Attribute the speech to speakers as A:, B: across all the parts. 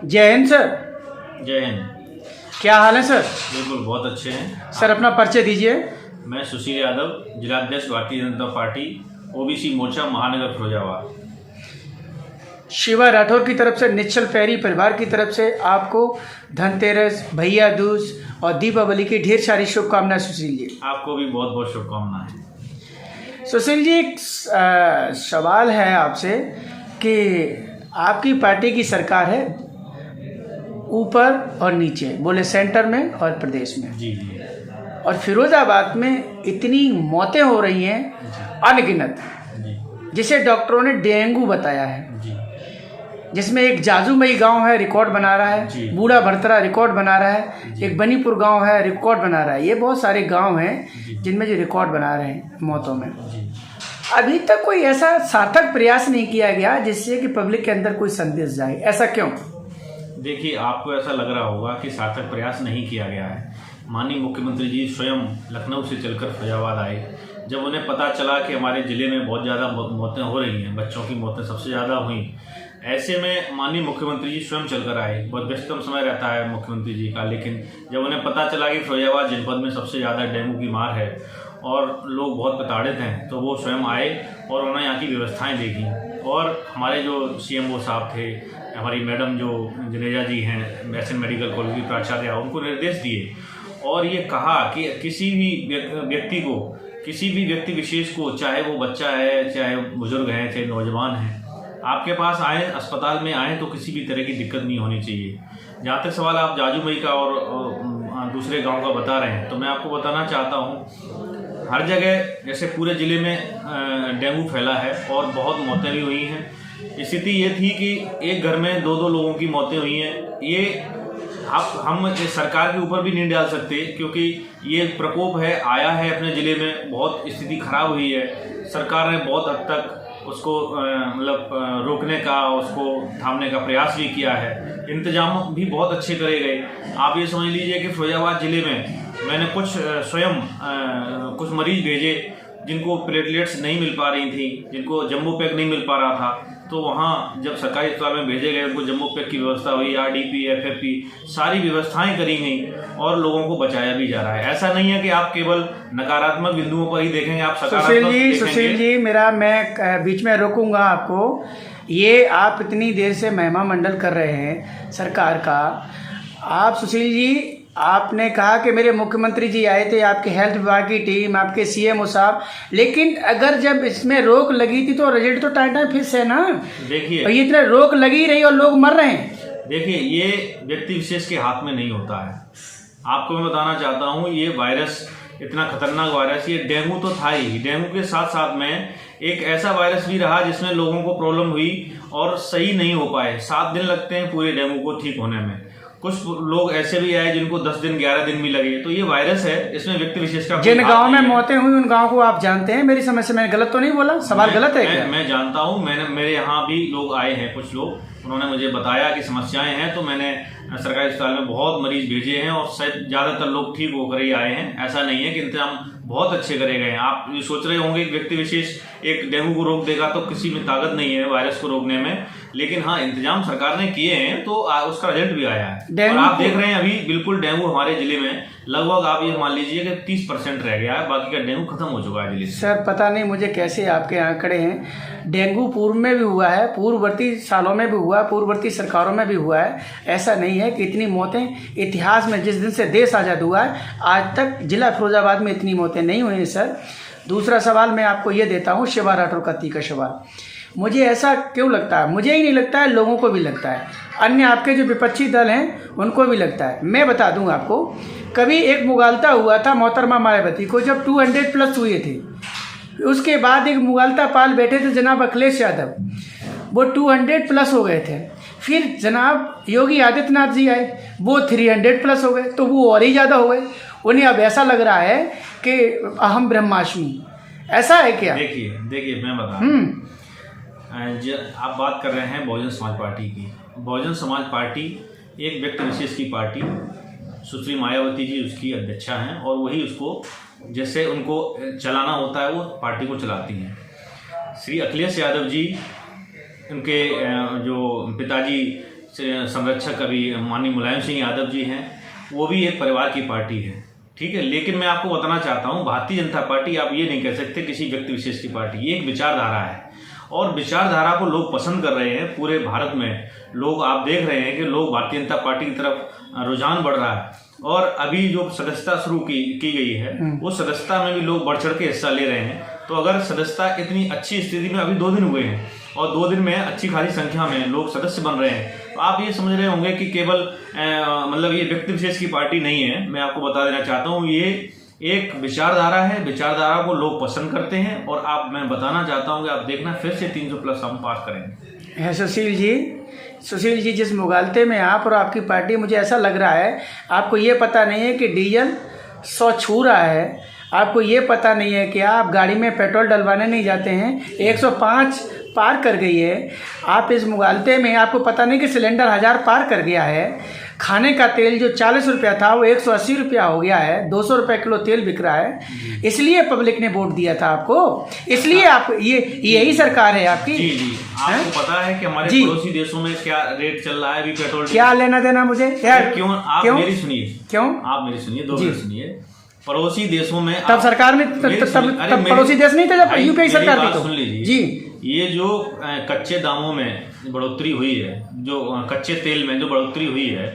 A: जय हिंद सर।
B: जय हिंद।
A: क्या हाल है सर?
B: बिल्कुल बहुत अच्छे हैं
A: सर, अपना परिचय दीजिए।
B: मैं सुशील यादव, जिलाध्यक्ष भारतीय जनता पार्टी ओबीसी मोर्चा महानगर फिरोजाबाद।
A: शिवा राठौर की तरफ से, निश्चल पैरी परिवार की तरफ से आपको धनतेरस, भैया दूज और दीपावली की ढेर सारी शुभकामनाएं सुशील जी।
B: आपको भी बहुत बहुत शुभकामनाएं।
A: सुशील जी, एक सवाल है आपसे कि आपकी पार्टी की सरकार है ऊपर और नीचे, बोले सेंटर में और प्रदेश में।
B: जी जी।
A: और फिरोजाबाद में इतनी मौतें हो रही हैं अनगिनत, जिसे डॉक्टरों ने डेंगू बताया है
B: जी।
A: जिसमें एक जाजूमई गांव है, रिकॉर्ड बना रहा है, बूढ़ा भरतरा रिकॉर्ड बना रहा है, एक बनीपुर गांव है, रिकॉर्ड बना रहा है। ये बहुत सारे गांव हैं जिनमें जो रिकॉर्ड बना रहे हैं मौतों में। अभी तक कोई ऐसा सार्थक प्रयास नहीं किया गया जिससे कि पब्लिक के अंदर कोई संदेश जाए, ऐसा क्यों?
B: देखिए, आपको ऐसा लग रहा होगा कि सार्थक प्रयास नहीं किया गया है। माननीय मुख्यमंत्री जी स्वयं लखनऊ से चलकर फैजाबाद आए। जब उन्हें पता चला कि हमारे ज़िले में बहुत ज़्यादा मौतें हो रही हैं, बच्चों की मौतें सबसे ज़्यादा हुई, ऐसे में माननीय मुख्यमंत्री जी स्वयं चलकर आए। बहुत व्यस्तम समय रहता है मुख्यमंत्री जी का, लेकिन जब उन्हें पता चला कि फिरोजाबाद जनपद में सबसे ज़्यादा डेंगू की मार है और लोग बहुत प्रताड़ित हैं, तो वो स्वयं आए और उन्होंने यहाँ की व्यवस्थाएँ देखी। और हमारे जो CMO साहब थे, हमारी मैडम जो जनेजा जी हैं, एसएन मेडिकल कॉलेज की प्राचार्य, उनको निर्देश दिए और ये कहा कि किसी भी व्यक्ति को, किसी भी व्यक्ति विशेष को, चाहे वो बच्चा है, चाहे बुजुर्ग हैं, चाहे नौजवान हैं, आपके पास आए, अस्पताल में आए तो किसी भी तरह की दिक्कत नहीं होनी चाहिए। जहाँ तक सवाल आप जाजूमई का और दूसरे गांव का बता रहे हैं, तो मैं आपको बताना चाहता हूँ, हर जगह जैसे पूरे ज़िले में डेंगू फैला है और बहुत मौतें भी हुई हैं। स्थिति ये थी कि एक घर में 2-2 लोगों की मौतें हुई हैं। ये हम सरकार के ऊपर भी नहीं डाल सकते, क्योंकि ये प्रकोप है, आया है अपने ज़िले में, बहुत स्थिति खराब हुई है। सरकार ने बहुत हद तक उसको मतलब रोकने का, उसको थामने का प्रयास भी किया है। इंतजाम भी बहुत अच्छे करे गए। आप ये समझ लीजिए कि फिरोजाबाद ज़िले में मैंने स्वयं कुछ मरीज भेजे जिनको प्लेटलेट्स नहीं मिल पा रही थी, जिनको जम्बो पैक नहीं मिल पा रहा था, तो वहाँ जब सरकारी अस्पताल में भेजे गए, उनको जम्बो पैक की व्यवस्था हुई, RDP, FFP सारी व्यवस्थाएं करी गई और लोगों को बचाया भी जा रहा है। ऐसा नहीं है कि आप केवल नकारात्मक बिंदुओं पर ही देखेंगे, आप सकारात्मक।
A: सुशील जी, मैं बीच में रोकूंगा आपको। ये आप इतनी देर से महिमा मंडल कर रहे हैं सरकार का। आप सुशील जी, आपने कहा कि मेरे मुख्यमंत्री जी आए थे, आपके हेल्थ विभाग की टीम, आपके CMO साहब, लेकिन अगर जब इसमें रोक लगी थी तो रिजल्ट तो टाइम फिक्स है ना।
B: देखिए,
A: ये इतना रोक लगी रही और लोग मर रहे हैं।
B: देखिए, ये व्यक्ति विशेष के हाथ में नहीं होता है। आपको मैं बताना चाहता हूँ, ये वायरस इतना खतरनाक वायरस, ये डेंगू तो था ही, डेंगू के साथ साथ में एक ऐसा वायरस भी रहा जिसमें लोगों को प्रॉब्लम हुई और सही नहीं हो पाए। 7 दिन लगते हैं पूरे डेंगू को ठीक होने में। कुछ लोग ऐसे भी आए जिनको 10 दिन 11 दिन भी लगे। तो ये वायरस है, इसमें व्यक्ति विशेष का।
A: जिन गांव में मौतें हुई उन गांव को आप जानते हैं। मेरी समझ से मैंने गलत तो नहीं बोला? सवाल गलत है क्या? मैं
B: जानता हूँ, मेरे यहाँ भी लोग आए हैं, कुछ लोग, उन्होंने मुझे बताया कि समस्याएं हैं, तो मैंने सरकारी अस्पताल में बहुत मरीज भेजे हैं और शायद ज़्यादातर लोग ठीक होकर ही आए हैं। ऐसा नहीं है कि इंतजाम बहुत अच्छे करे गए हैं। आप ये सोच रहे होंगे कि व्यक्ति विशेष एक डेंगू को रोक देगा, तो किसी में ताकत नहीं है वायरस को रोकने में, लेकिन हाँ, इंतजाम सरकार ने किए हैं तो उसका रिजल्ट भी आया है। और आप देख रहे हैं अभी बिल्कुल डेंगू हमारे जिले में लगभग, आप ये मान लीजिए कि 30% रह गया है, बाकी का डेंगू खत्म हो चुका है जिले से।
A: सर, पता नहीं मुझे कैसे आपके आंकड़े हैं। डेंगू पूर्व में भी हुआ है, पूर्ववर्ती सालों में भी हुआ, पूर्ववर्ती सरकारों में भी हुआ है। ऐसा नहीं है कि इतनी मौतें इतिहास में, जिस दिन से देश आज़ाद हुआ है आज तक जिला फिरोजाबाद में इतनी मौतें नहीं हुई हैं सर। दूसरा सवाल मैं आपको ये देता हूँ, शिवा राठौर का तीखा सवाल। मुझे ऐसा क्यों लगता है, मुझे ही नहीं लगता है, लोगों को भी लगता है, अन्य आपके जो विपक्षी दल हैं उनको भी लगता है। मैं बता दूं आपको, कभी एक मुगालता हुआ था मोहतरमा मायावती को, जब 200+ हुए थे। उसके बाद एक मुगालता पाल बैठे थे जनाब अखिलेश यादव, वो 200+ हो गए थे। फिर जनाब योगी आदित्यनाथ जी आए, वो 300+ हो गए, तो वो और ही ज़्यादा हो गए। उन्हें अब ऐसा लग रहा है कि अहम ब्रह्मास्मि। ऐसा है क्या?
B: देखिए मैं बता, आप बात कर रहे हैं बहुजन समाज पार्टी की। बहुजन समाज पार्टी एक व्यक्ति विशेष की पार्टी सुश्री मायावती जी उसकी अध्यक्षा हैं और वही उसको जैसे उनको चलाना होता है वो पार्टी को चलाती हैं। श्री अखिलेश यादव जी, उनके जो पिताजी संरक्षक अभी माननीय मुलायम सिंह यादव जी हैं, वो भी एक परिवार की पार्टी है, ठीक है। लेकिन मैं आपको बताना चाहता हूँ, भारतीय जनता पार्टी आप ये नहीं कह सकते किसी व्यक्ति विशेष की पार्टी, ये एक विचारधारा है और विचारधारा को लोग पसंद कर रहे हैं। पूरे भारत में लोग, आप देख रहे हैं कि लोग भारतीय जनता पार्टी की तरफ रुझान बढ़ रहा है और अभी जो सदस्यता शुरू की गई है वो सदस्यता में भी लोग बढ़ चढ़ के हिस्सा ले रहे हैं। तो अगर सदस्यता इतनी अच्छी स्थिति में, अभी 2 दिन हुए हैं और 2 दिन में अच्छी खासी संख्या में लोग सदस्य बन रहे हैं, तो आप ये समझ रहे होंगे कि केवल मतलब ये व्यक्ति विशेष की पार्टी नहीं है। मैं आपको बता देना चाहता हूँ ये एक विचारधारा है, विचारधारा को लोग पसंद करते हैं और मैं बताना चाहता हूँ कि आप देखना फिर से 300+ हम पास करेंगे।
A: है सुशील जी, जिस मुगालते में आप और आपकी पार्टी, मुझे ऐसा लग रहा है आपको ये पता नहीं है कि डीजल 100 छू रहा है, आपको ये पता नहीं है कि आप गाड़ी में पेट्रोल डलवाने नहीं जाते हैं, 105 पार कर गई है। आप इस मुगालते में आपको पता नहीं कि सिलेंडर 1000 पार कर गया है। खाने का तेल जो 40 रुपया था वो 180 रुपया हो गया है, 200 रुपये किलो तेल बिक रहा है। इसलिए पब्लिक ने वोट दिया था आपको, इसलिए आप यही सरकार है आपकी।
B: जी जी, आपको पता है कि हमारे पड़ोसी देशों में क्या रेट चल रहा है अभी पेट्रोल?
A: क्या लेना देना मुझे यार?
B: क्यों? आप मेरी सुनिए, आप मेरी सुनिए, 2 मिनट सुनिए। पड़ोसी देशों में
A: तब सरकार में तब पड़ोसी देश नहीं था जब यूपीए सरकार थी। तो
B: सुन लीजिए
A: जी,
B: ये जो कच्चे दामों में बढ़ोतरी हुई है, जो कच्चे तेल में जो बढ़ोतरी हुई है,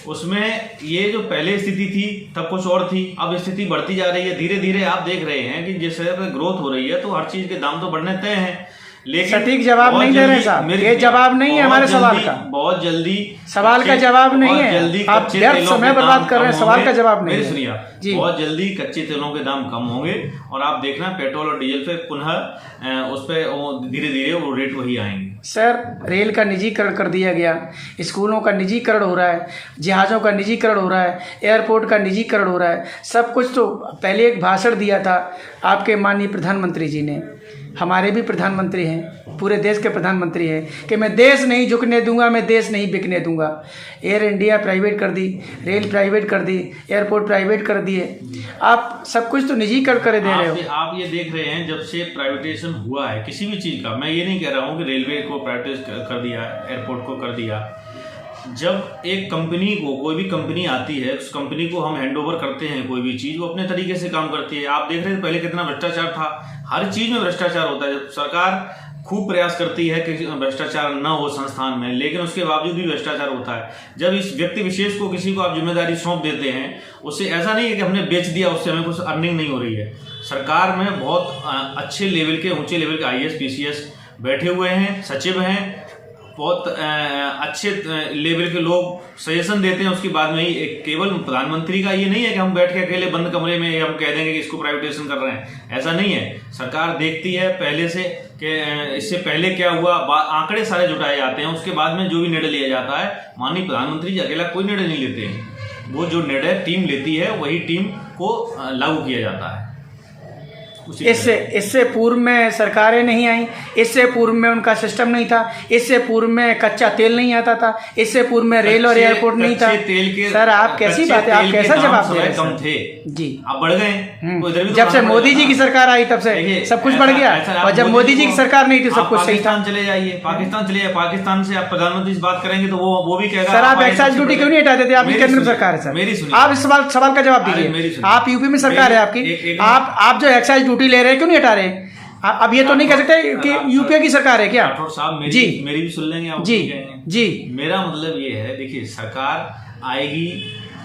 B: उसमें ये जो पहले स्थिति थी तब कुछ और थी, अब स्थिति बढ़ती जा रही है। धीरे धीरे आप देख रहे हैं कि जिस तरह ग्रोथ हो रही है तो हर चीज के दाम तो बढ़ने तय हैं। लेकिन
A: सटीक जवाब नहीं दे रहे साहब, ये जवाब नहीं है हमारे सवाल का।
B: बहुत जल्दी
A: सवाल का जवाब नहीं है, आप व्यर्थ समय बर्बाद कर रहे हैं, सवाल का जवाब नहीं है।
B: सुनिए, बहुत जल्दी कच्चे तेलों के दाम कम होंगे और आप देखना पेट्रोल और डीजल पे पुनः उस पर धीरे धीरे वो रेट वही आएंगे।
A: सर, रेल का निजीकरण कर दिया गया, स्कूलों का निजीकरण हो रहा है, जहाज़ों का निजीकरण हो रहा है, एयरपोर्ट का निजीकरण हो रहा है, सब कुछ। तो पहले एक भाषण दिया था आपके माननीय प्रधानमंत्री जी ने, हमारे भी प्रधानमंत्री हैं, पूरे देश के प्रधानमंत्री हैं, कि मैं देश नहीं झुकने दूंगा, मैं देश नहीं बिकने दूंगा। एयर इंडिया प्राइवेट कर दी, रेल प्राइवेट कर दी, एयरपोर्ट प्राइवेट कर दिए, आप सब कुछ तो निजीकरण कर दे रहे हो।
B: आप ये देख रहे हैं जब से प्राइवेटाइजेशन हुआ है किसी भी चीज़ का, मैं ये नहीं कह रहा हूँ कि रेलवे को प्राइवेटाइज कर दिया, एयरपोर्ट को कर दिया। जब एक कंपनी को, कोई भी कंपनी आती है, उस कंपनी को हम हैंडओवर करते हैं, कोई भी चीज़ वो अपने तरीके से काम करती है। आप देख रहे थे पहले कितना भ्रष्टाचार था, हर चीज़ में भ्रष्टाचार होता है। जब सरकार खूब प्रयास करती है कि भ्रष्टाचार न हो संस्थान में, लेकिन उसके बावजूद भी भ्रष्टाचार होता है। जब इस व्यक्ति विशेष को किसी को आप जिम्मेदारी सौंप देते हैं, उससे ऐसा नहीं है कि हमने बेच दिया, उससे हमें कुछ अर्निंग नहीं हो रही है। सरकार में बहुत अच्छे लेवल के, ऊंचे लेवल के IAS PCS बैठे हुए हैं, सचिव हैं, बहुत अच्छे लेवल के लोग सजेशन देते हैं। उसके बाद में ही केवल प्रधानमंत्री का ये नहीं है कि हम बैठ के अकेले बंद कमरे में हम कह देंगे कि इसको प्राइवेटाइजेशन कर रहे हैं, ऐसा नहीं है। सरकार देखती है पहले से कि इससे पहले क्या हुआ, आंकड़े सारे जुटाए जाते हैं, उसके बाद में जो भी निर्णय लिया जाता है, माननीय प्रधानमंत्री जी अकेला कोई निर्णय नहीं लेते हैं, वो जो निर्णय टीम लेती है वही टीम को लागू किया जाता है।
A: इससे पूर्व में सरकारें नहीं आई, इससे पूर्व में उनका सिस्टम नहीं था, इससे पूर्व में कच्चा तेल नहीं आता था, इससे पूर्व में रेल और एयरपोर्ट नहीं था।
B: तेल के
A: सर, आप कैसी बात है, आप कैसा जवाब दे रहे हैं?
B: कम थे
A: जी,
B: आप बढ़ गए।
A: जब से मोदी जी की सरकार आई तब से सब कुछ बढ़ गया, और जब मोदी जी की सरकार नहीं थी सब कुछ सही था।
B: चले जाइए, पाकिस्तान चले जाइए, पाकिस्तान से आप प्रधानमंत्री से बात करेंगे तो वो भी कहेगा।
A: सर, आप एक्साइज ड्यूटी क्यों नहीं हटाते थे? आपकी केंद्र सरकार है सर,
B: मेरी सुनिए,
A: आप इस सवाल का जवाब दीजिए। आप यूपी में सरकार है आपकी, आप जो एक्साइज ड्यूटी ले रहे हैं क्यों नहीं हटा रहे? अब ये तो नहीं कह सकते कि यूपीए की सरकार है क्या?
B: राठौर साहब, मेरी भी सुन लेंगे आप? जी, मेरा मतलब ये है, देखिए सरकार आएगी,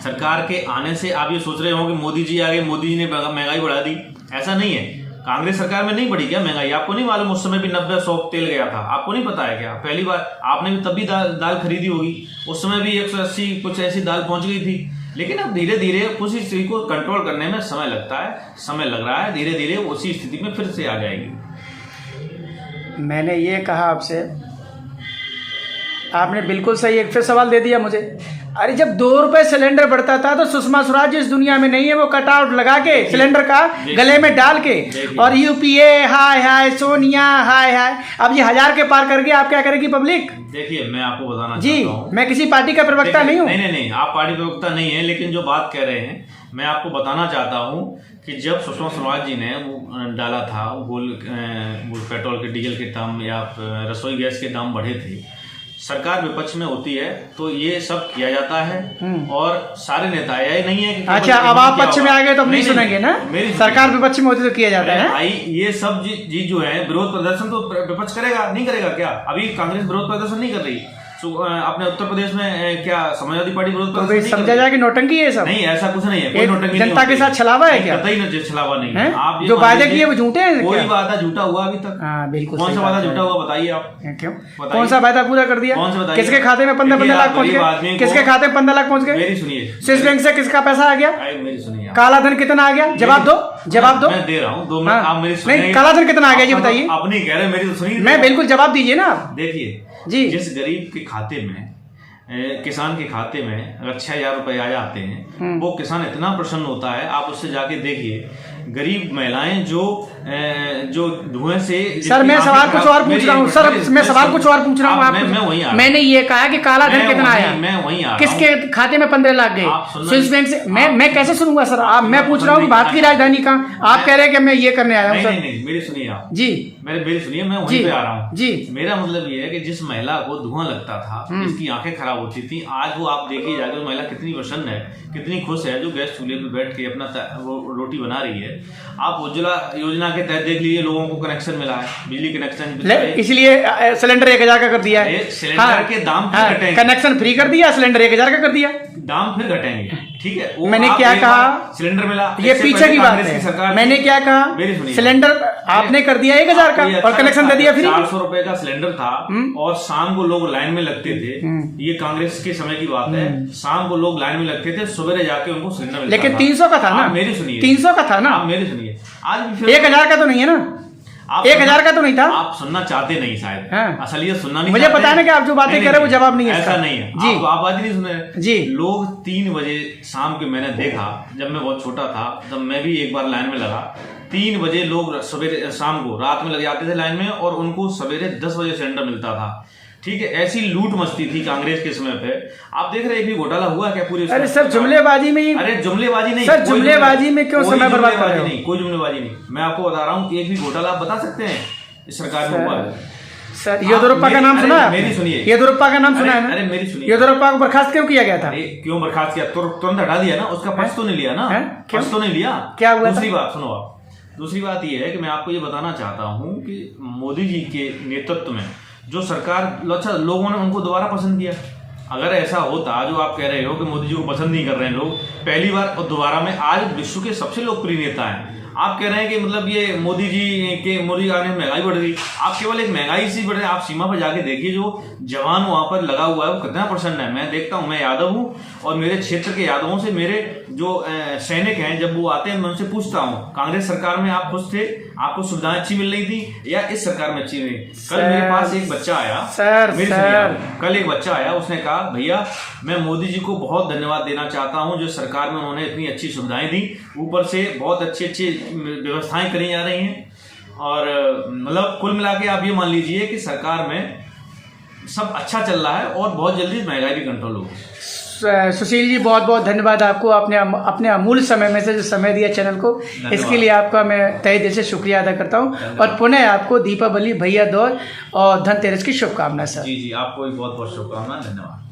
B: सरकार के आने से आप ये सोच रहे हो कि मोदी जी आ गए, मोदी जी ने महंगाई बढ़ा दी, ऐसा नहीं है। कांग्रेस सरकार में नहीं बढ़ी क्या महंगाई? आपको नहीं मालूम? उस समय भी 90-100 तेल गया था, आपको नहीं पता है क्या? पहली बार आपने भी तब भी दाल खरीदी होगी, उस समय भी 180 कुछ ऐसी दाल पहुंच गई थी। लेकिन अब धीरे धीरे उसी स्थिति को कंट्रोल करने में समय लगता है, समय लग रहा है, धीरे धीरे उसी स्थिति में फिर से आ जाएगी।
A: मैंने ये कहा आपसे आपने बिल्कुल सही एक फिर सवाल दे दिया मुझे। अरे जब 2 रुपए सिलेंडर बढ़ता था तो सुषमा स्वराज इस दुनिया में नहीं है, वो कट आउट लगा के सिलेंडर का गले में डाल के, और यूपीए हाय हाय, सोनिया हाय हाय, अब ये 1000 के पार कर गए, आप क्या करेगी पब्लिक?
B: देखिए मैं आपको बताना
A: जी,
B: चाहता हूं,
A: मैं किसी पार्टी का प्रवक्ता नहीं हूँ।
B: नहीं, आप पार्टी प्रवक्ता नहीं है, लेकिन जो बात कह रहे हैं मैं आपको बताना चाहता हूं कि जब सुषमा स्वराज जी ने वो डाला था वो पेट्रोल के, डीजल के दाम या रसोई गैस के दाम बढ़े थे, सरकार विपक्ष में होती है तो ये सब किया जाता है, और सारे नेता, यही नहीं है कि
A: अच्छा अब आप पक्ष में आ गए तो अब नहीं सुनेंगे ना, सरकार विपक्ष में होती तो किया जाता है
B: भाई। ये सब चीज जो है, विरोध प्रदर्शन तो विपक्ष करेगा, नहीं करेगा क्या? अभी कांग्रेस विरोध प्रदर्शन नहीं कर रही, अपने उत्तर प्रदेश में क्या समाजवादी पार्टी विरोध प्रदर्शन नहीं
A: समझा जाए कि नौटंकी है सब?
B: नहीं, ऐसा कुछ नहीं है, कोई नौटंकी
A: जनता के साथ छलावा है क्या?
B: कतई नहीं, छलावा नहीं है। आप
A: जो वादे किए वो झूठे हैं?
B: कोई वादा झूठा हुआ अभी तक?
A: हाँ बिल्कुल।
B: कौन सा वादा झूठा हुआ बताइए आप?
A: क्यों? कौन सा वादा पूरा कर दिया?
B: कौन सा बताइए?
A: किसके खाते में 15 लाख पहुंच गए? किसके खाते में 15 लाख पहुंच गए?
B: मेरी सुनिए,
A: स्विस बैंक से किसका पैसा आ गया?
B: मेरी सुनिए,
A: काला धन कितना आ गया? जवाब दो, जवाब दो।
B: मैं दे रहा हूँ 2 मिनट, आप मेरी सुनिए।
A: नहीं, काला धन कितना आ गया जी बताइए?
B: आप नहीं कह रहे, मेरी सुनिए।
A: मैं बिल्कुल जवाब दीजिए ना आप।
B: देखिए
A: जी,
B: जिस गरीब के खाते में, किसान के खाते में अगर 6000 रुपए आ जाते हैं, वो किसान इतना प्रसन्न होता है, आप उससे जाके देखिए। गरीब महिलाएं जो धुएं से,
A: सर मैं सवाल कुछ और पूछ रहा हूँ, सर मैं सवाल कुछ और पूछ रहा हूँ।
B: मैं वहीं आ,
A: मैंने ये कहा कि काला धन कितना आया,
B: मैं वहीं आ,
A: किसके खाते में 15 लाख गए स्विस बैंक से? मैं कैसे सुनूंगा सर? आप, मैं पूछ रहा हूँ कि भारत की राजधानी कहाँ, आप कह रहे हैं कि मैं ये करने आया हूँ। सर
B: नहीं, मेरी सुनिए आप
A: जी,
B: मेरी सुनिए, मैं वहीं पे आ रहा हूँ
A: जी।
B: मेरा मतलब ये है कि जिस महिला को धुआं लगता था, जिसकी आंखें खराब होती थी, आज वो आप देखिए जाकर महिला कितनी प्रसन्न है, कितनी खुश है, जो गैस चूल्हे पे बैठ के अपना वो रोटी बना रही है। आप उज्ज्वला योजना के तहत देख लीजिए, लोगों को कनेक्शन मिला है, बिजली कनेक्शन,
A: इसलिए सिलेंडर 1000 का कर दिया है।
B: सिलेंडर के दाम फिर घटेंगे,
A: कनेक्शन फ्री कर दिया, सिलेंडर 1000 का कर दिया,
B: दाम फिर घटेंगे, ठीक है?
A: मैंने क्या कहा?
B: सिलेंडर मिला,
A: ये पीछे की बात है। मैंने क्या कहा? सिलेंडर आपने कर दिया 1000 का और कनेक्शन दे दिया फ्री।
B: 400 रुपए का सिलेंडर था, और शाम को लोग लाइन में लगते थे। ये कांग्रेस के समय की बात है, शाम को लोग लाइन में लगते थे, सवेरे जाके उनको सिलेंडर मिलता था।
A: लेकिन 300 का था ना?
B: मेरी सुनिए,
A: 300 का था ना?
B: मेरी सुनिए, आज भी
A: 1000 का तो नहीं है ना? 1000 का तो नहीं था?
B: आप सुनना चाहते नहीं शायद।
A: हाँ।
B: असलियत सुनना नहीं,
A: मुझे पता है ना कि आप जो बातें कह रहे हैं वो जवाब नहीं है।
B: ऐसा नहीं है जी, आप बात नहीं सुन रहे
A: जी।
B: लोग 3 बजे शाम के, मैंने देखा जब मैं बहुत छोटा था, तब मैं भी एक बार लाइन में लगा। 3 बजे लोग सवेरे, शाम को, रात में लग जाते थे लाइन में, और उनको सवेरे 10 बजे सिलेंडर मिलता था, ठीक है? ऐसी लूट मस्ती थी कांग्रेस के समय पे। आप देख रहे हैं, भी घोटाला हुआ क्या पूरे?
A: अरे सर जुमलेबाजी में,
B: अरे जुमलेबाजी नहीं
A: सर, जुमलेबाजी में क्यों समय बर्बाद कर रहे हो?
B: नहीं, कोई जुमलेबाजी नहीं, मैं आपको बता रहा हूँ, एक भी घोटाला आप बता सकते हैं इस सरकार में हुआ है?
A: सर येदियुरप्पा का नाम सुना है?
B: मेरी सुनिए,
A: येदियुरप्पा का नाम सुना है ना?
B: अरे मेरी सुनिए,
A: येदियुरप्पा को बर्खास्त क्यों किया गया था?
B: क्यों बर्खास्त किया? तुरंत हटा दिया ना, उसका पक्ष तो नहीं लिया ना, पक्ष तो नहीं लिया।
A: क्या हुआ?
B: दूसरी बात सुनो आप, दूसरी बात यह है कि मैं आपको ये बताना चाहता हूँ कि मोदी जी के नेतृत्व में जो सरकार, अच्छा लोगों ने उनको दोबारा पसंद किया। अगर ऐसा होता जो आप कह रहे हो कि मोदी जी को पसंद नहीं कर रहे हैं लोग, पहली बार और दोबारा में, आज विश्व के सबसे लोकप्रिय नेता हैं। आप कह रहे हैं कि मतलब ये मोदी आने महंगाई बढ़ रही, आप केवल एक महंगाई सी बढ़ रही है। आप सीमा पर जाके देखिए, जो जवान वहां पर लगा हुआ है वो कितना प्रसन्न है। मैं देखता हूं, मैं यादव हूं, और मेरे क्षेत्र के यादवों से मेरे जो सैनिक हैं, जब वो आते हैं मैं उनसे पूछता हूं, कांग्रेस सरकार में आप खुश थे? आपको सुविधाएं अच्छी मिल रही थी, या इस सरकार में अच्छी नहीं? कल मेरे पास एक बच्चा आया, कल एक बच्चा आया, उसने कहा भैया मैं मोदी जी को बहुत धन्यवाद देना चाहता हूं, जो सरकार में उन्होंने इतनी अच्छी सुविधाएं दी, ऊपर से बहुत अच्छी व्यवस्थाएं करी जा रही हैं। और मतलब कुल मिला के आप ये मान लीजिए कि सरकार में सब अच्छा चल रहा है, और बहुत जल्दी महंगाई भी कंट्रोल होगी।
A: सुशील जी बहुत बहुत धन्यवाद आपको, अपने अमूल्य समय में से जो समय दिया चैनल को, इसके लिए आपका मैं तहे दिल से शुक्रिया अदा करता हूं, और पुनः आपको दीपावली, भैया दूज और धनतेरस की शुभकामनाएं सर।
B: जी, आपको भी बहुत बहुत शुभकामनाएं, धन्यवाद।